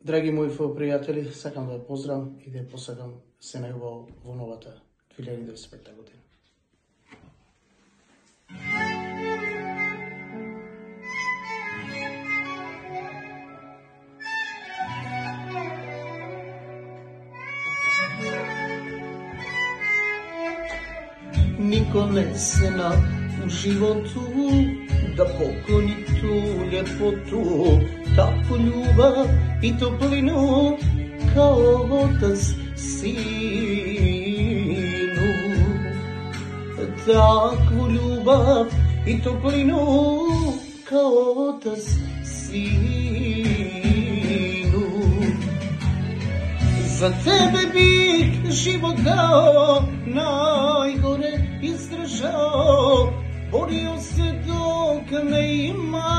Драги мои пријатели, сакам да ја поздравам и да ја посакам се најубаво во новата 2025 година. Нико не сена у животу да поклони ту лепоту, таку љубав и топлину као отац сину. Такву љубав и топлину као отац сину. За тебе бих живот дао, најгоре издржао, борио се док ме имаш.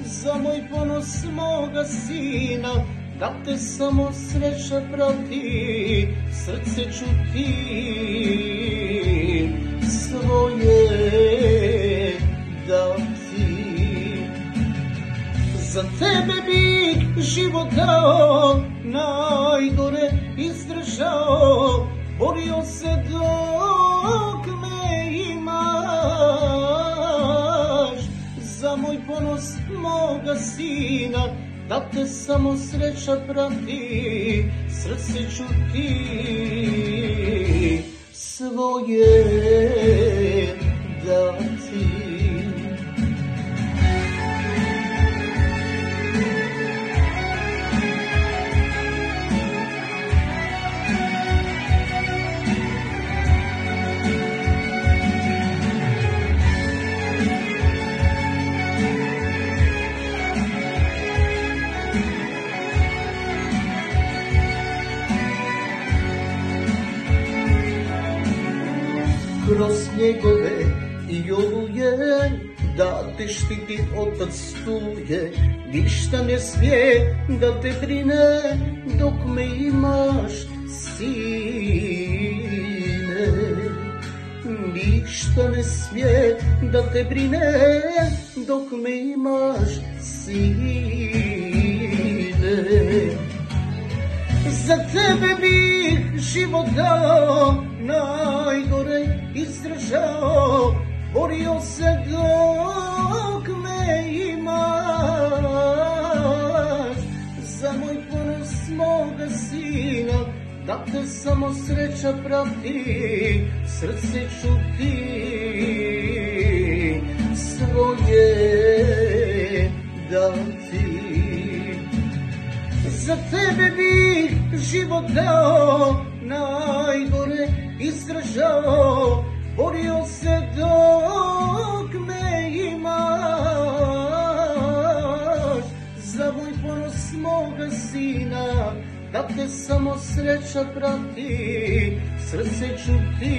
За мој понос мога сина, да те само среќа прати, срце чути своје да ти. За тебе бих живот дао, најгоре издржао, борио се док ме имаш. За мој понос мога сина, да те само среќа прати, срце чути своје да ти. Kroz njegove i oluje, da te štiti otac stuje, ništa ne smije da te brine dok me imaš, sine. Ništa ne smije da te brine dok me imaš, sine. Za tebe bih život dao, naјгоре издржао, борио се док ме имаш. За мој понос мога сина, да те само среќа прати, срце чути своје да ти. За тебе бих живот дао, најгоре издржао, борио се док ме имаш. За мој понос мога сина, да те само среќа прати, срце чути